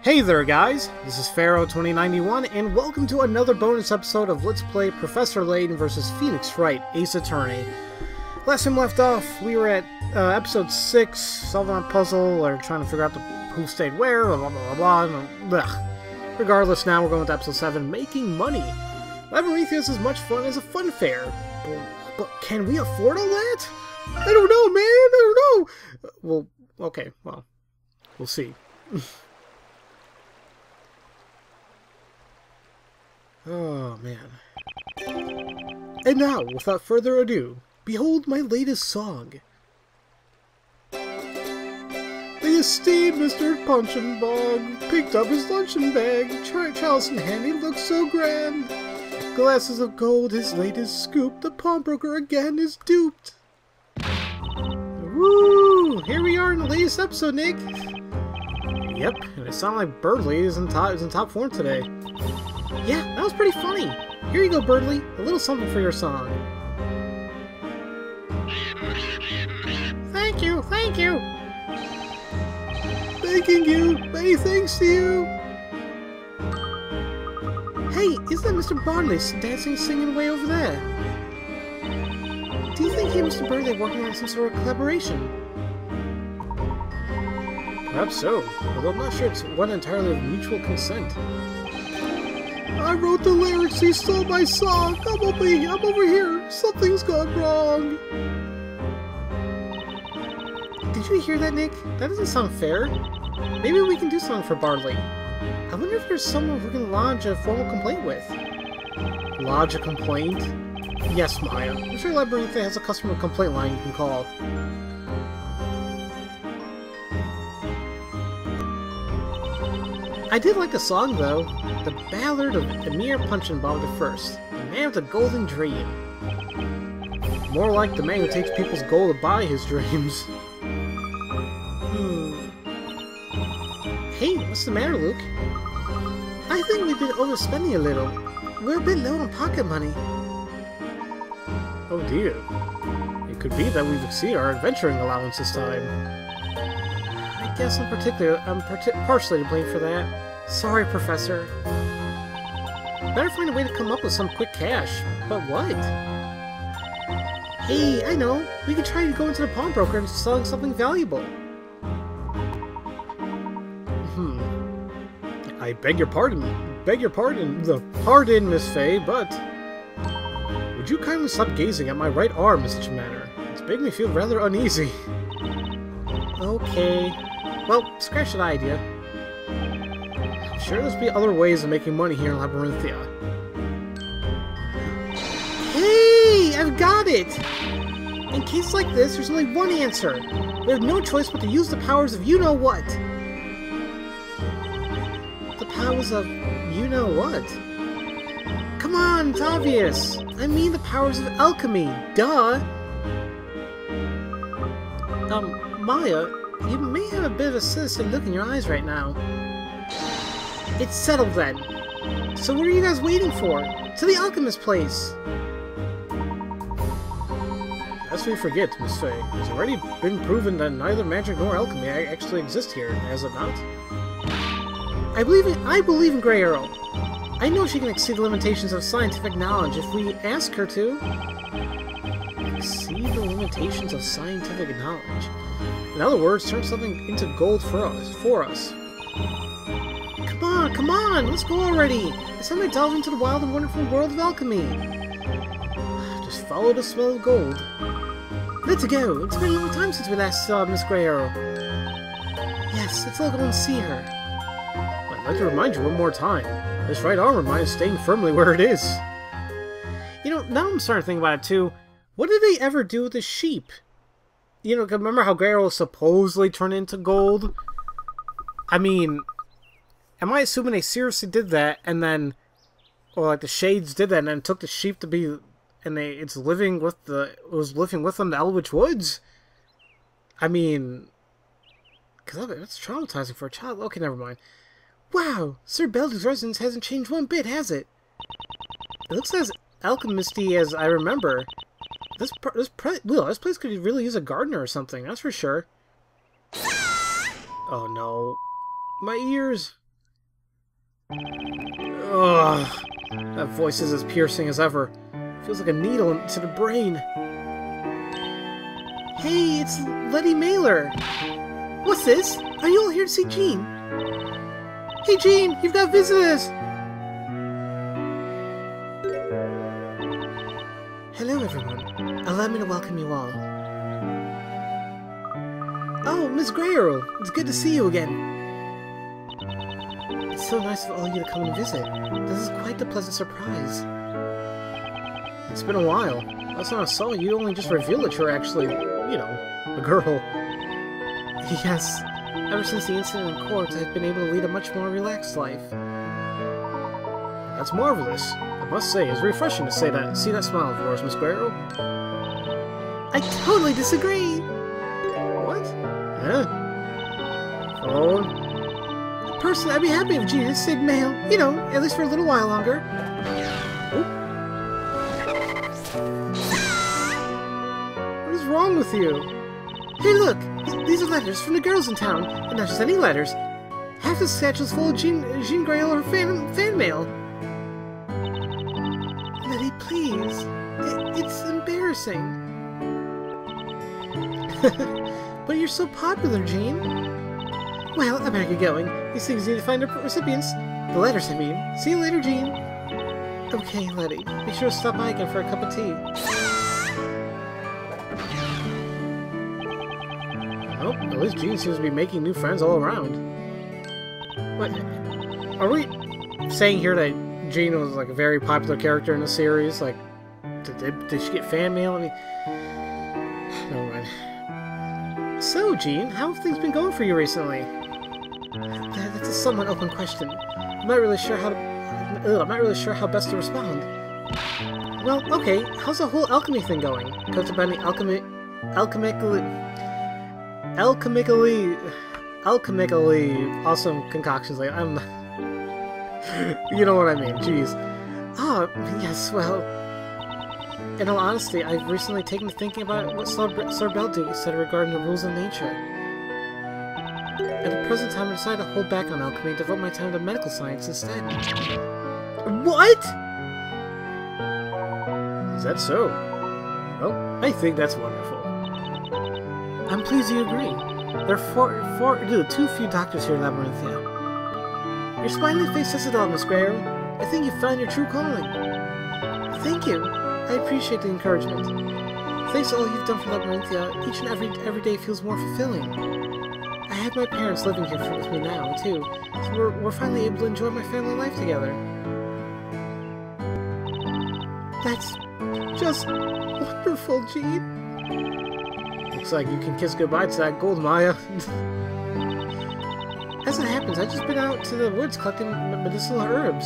Hey there guys, this is Pharaoh2091 and welcome to another bonus episode of Let's Play Professor Layton vs. Phoenix Wright, Ace Attorney. Last time left off, we were at episode 6, solving a puzzle, or trying to figure out who stayed where, blah blah blah blah blah. Regardless, now we're going to episode 7, making money. Labyrinth is as much fun as a fun fair, but can we afford all that? I don't know, man, I don't know! Well, okay, well, we'll see. Oh, man. And now, without further ado, behold my latest song. The esteemed Mr. Punchinbog picked up his luncheon bag. Chalice in hand, he looks so grand. Glasses of gold, his latest scoop. The pawnbroker again is duped. Woo! Here we are in the latest episode, Nick. Yep, and it sounded like Birdley is in top form today. Yeah, that was pretty funny. Here you go, Birdley. A little something for your song. Thank you, thank you. Thanking you. Many thanks to you. Hey, isn't that Mr. Birdley dancing, singing way over there? Do you think he and Mr. Birdley are working on some sort of collaboration? Perhaps so, although I'm not sure it's one entirely of mutual consent. I wrote the lyrics, he stole my song. I'm over here. Something's gone wrong. Did you hear that, Nick? That doesn't sound fair. Maybe we can do something for Bartley. I wonder if there's someone we can lodge a formal complaint with. Lodge a complaint? Yes, Maya. I'm sure Labyrinth has a customer complaint line you can call. I did like the song, though. The Ballad of Amir Punchinbog the First, the man with the golden dream. More like the man who takes people's gold to buy his dreams. Hey, what's the matter, Luke? I think we've been overspending a little. We're a bit low on pocket money. Oh dear. It could be that we've exceeded our adventuring allowance this time. I guess I'm partially to blame for that. Sorry, Professor. Better find a way to come up with some quick cash. But what? Hey, I know. We could try to go into the pawnbroker and sell something valuable. I beg your pardon. Pardon, Miss Fay, but would you kindly stop gazing at my right arm in such a manner? It's making me feel rather uneasy. Okay. Well, scratch that idea. I'm sure there's be other ways of making money here in Labyrinthia. Hey! I've got it! In cases like this, there's only one answer. We have no choice but to use the powers of you-know-what. The powers of you-know-what? Come on, it's obvious! I mean the powers of alchemy, duh! Maya, you may have a bit of a sinister look in your eyes right now. It's settled then. So what are you guys waiting for? To the Alchemist place! Lest we forget, Miss Fay, it's already been proven that neither magic nor alchemy actually exist here, has it not? I believe in Grey Arrow. I know she can exceed the limitations of scientific knowledge if we ask her to. Exceed the limitations of scientific knowledge. In other words, turn something into gold for us. Come on, let's go already! It's time to delve into the wild and wonderful world of alchemy. Just follow the smell of gold. Let's go! It's been a long time since we last saw Miss Grey Arrow. Yes, let's all go and see her. I'd like to remind you one more time. This right arm of mine is staying firmly where it is. You know, now I'm starting to think about it too. What did they ever do with the sheep? You know, remember how Grey Arrow supposedly turned into gold? I mean, am I assuming they seriously did that and then, or like the Shades did that and then took the sheep to be, and it was living with them in the Elwich Woods? I mean, because that's traumatizing for a child. Okay, never mind. Wow, Sir Belding's residence hasn't changed one bit, has it? It looks as Alchemist Tea as I remember. This place could really use a gardener or something, that's for sure. Oh no. My ears! Ugh. That voice is as piercing as ever. Feels like a needle into the brain. Hey, it's Letty Mailer. What's this? Are you all here to see Jean? Hey, Jean, you've got visitors. Hello, everyone. Allow me to welcome you all. Oh, Miss Grayrel, it's good to see you again. It's so nice of all you to come and visit. This is quite the pleasant surprise. It's been a while. Last time I saw you, you only just revealed that you're actually, you know, a girl. Yes. Ever since the incident in court, I've been able to lead a much more relaxed life. That's marvelous. I must say, it's refreshing to say that. See that smile of yours, Miss Grayrel? I totally disagree! What? Huh? Oh... Personally, I'd be happy if Jean had stayed male. You know, at least for a little while longer. What is wrong with you? Hey, look! These are letters from the girls in town. And not just any letters. Half the satchel's full of Jean Grayrel her fan mail. Letty, please. It's embarrassing. But you're so popular, Jean. Well, I better get going. These things need to find their recipients. The letters, I mean. See you later, Jean. Okay, Letty. Be sure to stop by again for a cup of tea. Oh, at least Jean seems to be making new friends all around. What? Are we saying here that Jean was like a very popular character in the series? Like, did she get fan mail? I mean, never mind. So, Jean, how have things been going for you recently? That's a somewhat open question. I'm not really sure how best to respond. Well, okay. How's the whole alchemy thing going? Comes about any alchemically awesome concoctions. Like I'm, you know what I mean? Jeez. Oh, yes. Well, in all honesty, I've recently taken to thinking about what Sir Beldu said regarding the rules of nature. At the present time, I decided to hold back on alchemy and devote my time to medical science instead. What? Is that so? Well, I think that's wonderful. I'm pleased you agree. There are too few doctors here in Labyrinthia. Your smiley face says it all, Miss Grayrel. I think you've found your true calling. Thank you. I appreciate the encouragement. Thanks to all you've done for Labyrinthia, each and every day feels more fulfilling. I have my parents living here with me now, too, so we're finally able to enjoy my family life together. That's just wonderful, Jean. Looks like you can kiss goodbye to that gold, Maya. As it happens, I've just been out to the woods collecting medicinal herbs.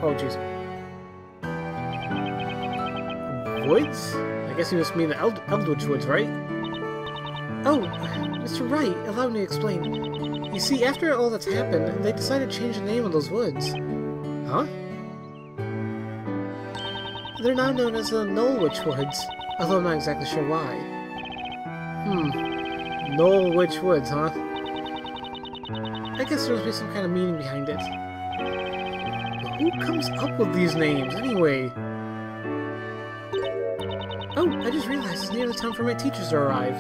Oh, jeez. Woods? I guess you must mean the Eldritch Woods, right? Oh, Mr. Wright, allow me to explain. You see, after all that's happened, they decided to change the name of those woods. Huh? They're now known as the Knollwich Woods, although I'm not exactly sure why. Knollwich Woods, huh? I guess there must be some kind of meaning behind it. But who comes up with these names, anyway? Oh, I just realized it's nearly time for my teachers to arrive.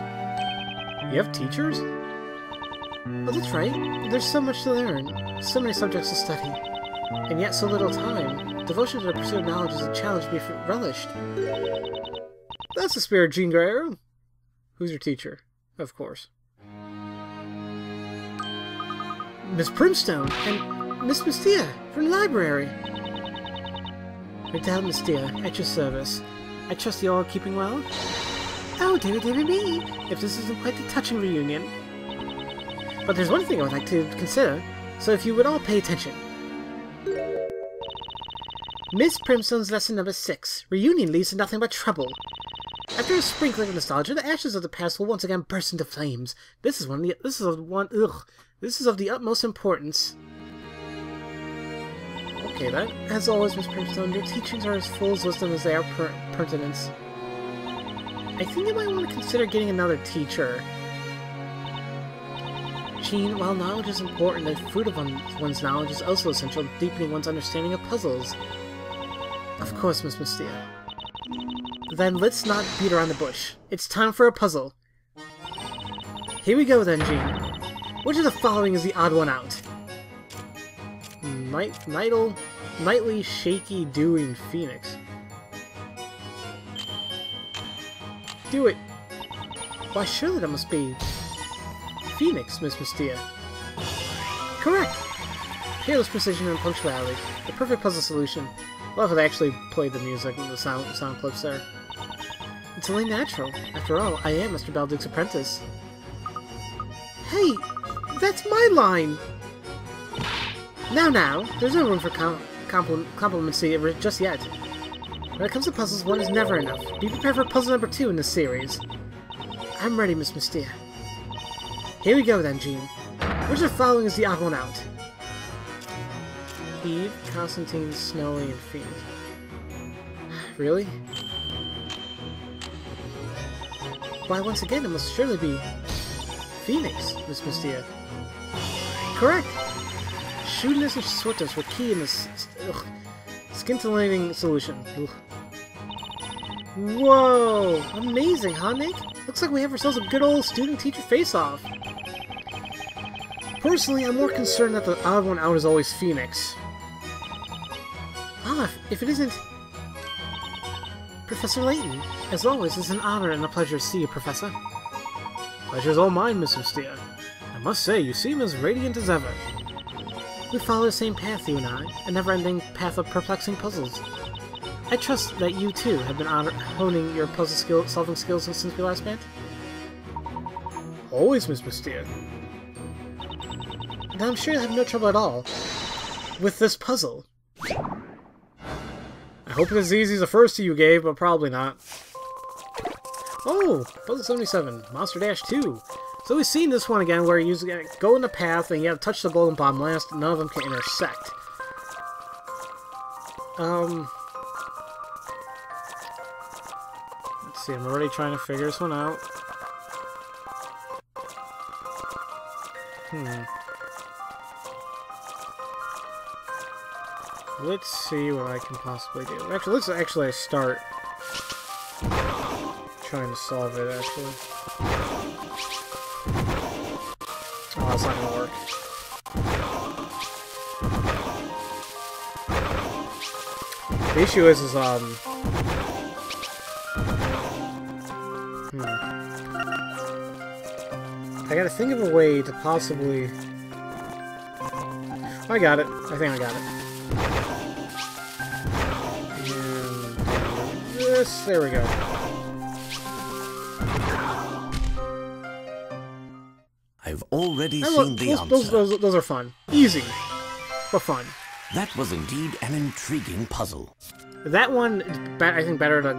You have teachers? Oh, that's right. There's so much to learn, so many subjects to study, and yet so little time. Devotion to the pursuit of knowledge is a challenge to be relished. That's the spirit, Jean Grayrel. Who's your teacher? Of course. Miss Primstone and Miss Mystia from the library. Madame Mystia, at your service. I trust you all are keeping well? Oh, dear me, if this isn't quite the touching reunion. But there's one thing I would like to consider, so if you would all pay attention. Miss Primstone's lesson number 6. Reunion leads to nothing but trouble. After a sprinkling of nostalgia, the ashes of the past will once again burst into flames. This is of the utmost importance. Okay then. As always, Miss Primstone, your teachings are as full of wisdom as they are pertinence. I think you might want to consider getting another teacher. Jean, while knowledge is important, the fruit of one's knowledge is also essential to deepening one's understanding of puzzles. Of course, Miss Mystia. Then let's not beat around the bush. It's time for a puzzle. Here we go then, Jean. Which of the following is the odd one out? Nightly, shaky, dewy, and phoenix. Do it! Why, surely that must be... Phoenix, Miss Mystia. Correct! Peerless precision and punctuality. The perfect puzzle solution. Love how they actually played the music and the sound clips there. It's only natural. After all, I am Mr. Balduke's apprentice. Hey! That's my line! Now, there's no room for compliments just yet. When it comes to puzzles, one is never enough. Be prepared for puzzle number 2 in this series. I'm ready, Miss Mystia. Here we go then, Jean. Which of the following is the odd one out? Eve, Constantine, Snowy, and Phoenix. Really? Why, once again, it must surely be Phoenix, Miss Mystia. Correct! Shrewdness and swiftness were key in this scintillating solution. Ugh. Whoa! Amazing, huh, Nick? Looks like we have ourselves a good old student-teacher face-off. Personally, I'm more concerned that the odd one out is always Phoenix. Ah, if it isn't... Professor Layton, as always, it's an honor and a pleasure to see you, Professor. Pleasure's all mine, Miss Mystia. I must say, you seem as radiant as ever. We follow the same path, you and I, a never-ending path of perplexing puzzles. I trust that you, too, have been honing your puzzle-solving skills since we last met? Always, Miss Mystia. Then I'm sure you'll have no trouble at all with this puzzle. I hope it's as easy as the first two you gave, but probably not. Oh! Puzzle 77, Monster Dash 2. So we've seen this one again, where you go in the path and you have to touch the golden bomb last, and none of them can intersect. Let's see, I'm already trying to figure this one out. Let's see what I can possibly do. Actually, let's actually start trying to solve it, actually. Oh, that's not gonna work. The issue is I gotta think of a way to possibly... I got it. I think I got it. And this, there we go. I've already seen the answer. Those are fun. Easy, but fun. That was indeed an intriguing puzzle. That one, I think, better to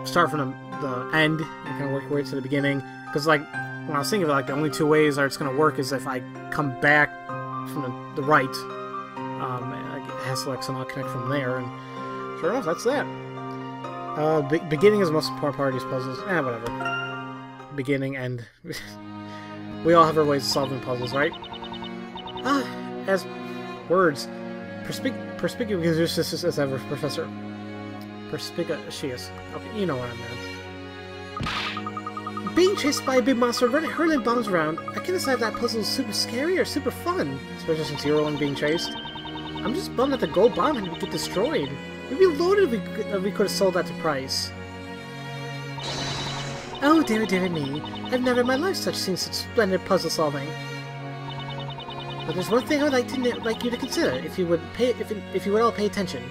start from the end and kind of work your way to the beginning. Because, like, when I was thinking of it, like, the only two ways that it's going to work is if I come back from the right. It has to, like, somehow connect from there. And sure enough, that's that. Beginning is the most important part of these puzzles. Whatever. Beginning, end. We all have our ways of solving puzzles, right? As words. Perspicuous as ever, Professor. Perspicacious. Okay, you know what I meant. Being chased by a big monster hurling bombs around, I can't decide if that puzzle is super scary or super fun. Especially since you're the one being chased. I'm just bummed that the gold bomb had to get destroyed. We'd be loaded if we could have sold that to Price. Oh, dear me. I've never in my life seen such splendid puzzle solving. But there's one thing I would like you to consider, if you would all pay attention.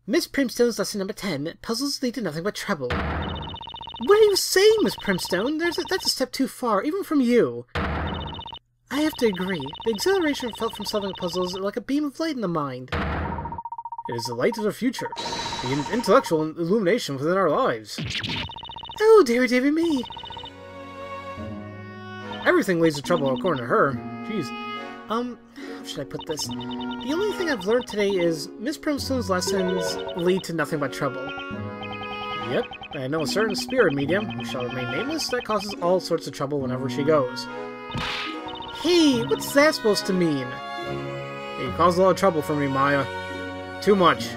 Miss Primstone's lesson number 10, puzzles lead to nothing but trouble. What are you saying, Miss Primstone? That's a step too far, even from you. I have to agree. The exhilaration felt from solving puzzles is like a beam of light in the mind. It is the light of the future, the intellectual illumination within our lives. Oh, dear me. Everything leads to trouble, according to her. Jeez. How should I put this? The only thing I've learned today is Miss Primstone's lessons lead to nothing but trouble. Yep, I know a certain spirit medium, who shall remain nameless, that causes all sorts of trouble whenever she goes. Hey, what's that supposed to mean? Hey, you caused a lot of trouble for me, Maya. Too much.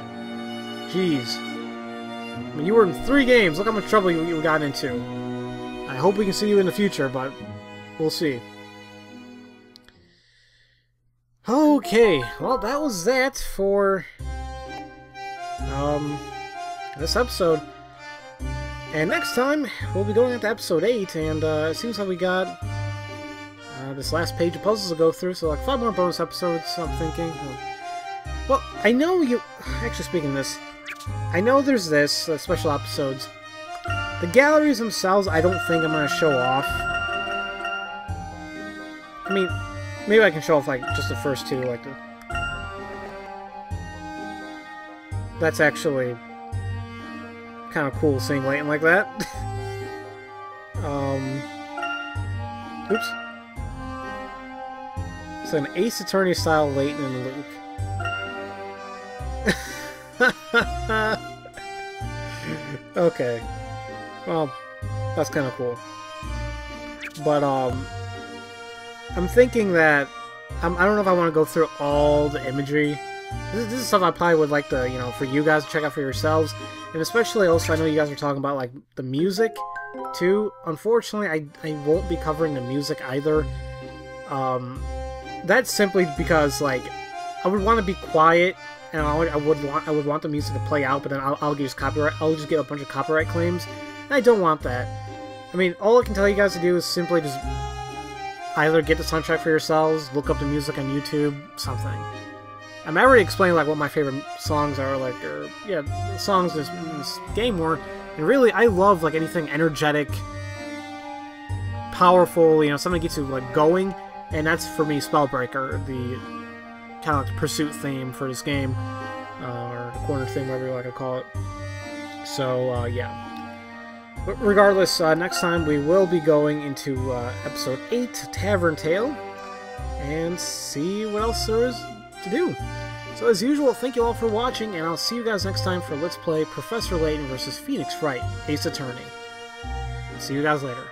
Jeez. I mean, you were in 3 games, look how much trouble you got into. I hope we can see you in the future, but we'll see. Okay, well, that was that for this episode. And next time, we'll be going into episode 8, and it seems like we got this last page of puzzles to go through, so like 5 more bonus episodes, I'm thinking. Well, I know you... Actually, speaking of this, I know there's this, special episodes. The galleries themselves, I don't think I'm going to show off. I mean, maybe I can show off, like, just the first 2, like the... That's actually kind of cool seeing Layton like that. Oops. It's an Ace Attorney style Layton and Luke. Okay. Well, that's kind of cool. But, I'm thinking that... I don't know if I want to go through all the imagery. This is stuff I probably would like to, you know, for you guys to check out for yourselves. And especially also, I know you guys are talking about, like, the music, too. Unfortunately, I won't be covering the music either. That's simply because, like, I would want to be quiet, and I would want the music to play out, but then I'll just get a bunch of copyright claims, and I don't want that. I mean, all I can tell you guys to do is simply just either get the soundtrack for yourselves, look up the music on YouTube, something. I already explained, like, what my favorite songs are, like, or, yeah, the songs in this game were, and really, I love, like, anything energetic, powerful, you know, something that gets you, like, going, and that's, for me, Spellbreaker, the kind of like pursuit theme for this game, or the corner theme, whatever you like to call it. So, yeah. But regardless, next time we will be going into episode 8, Tavern Tale, and see what else there is to do. So as usual, thank you all for watching, and I'll see you guys next time for Let's Play Professor Layton vs. Phoenix Wright, Ace Attorney. See you guys later.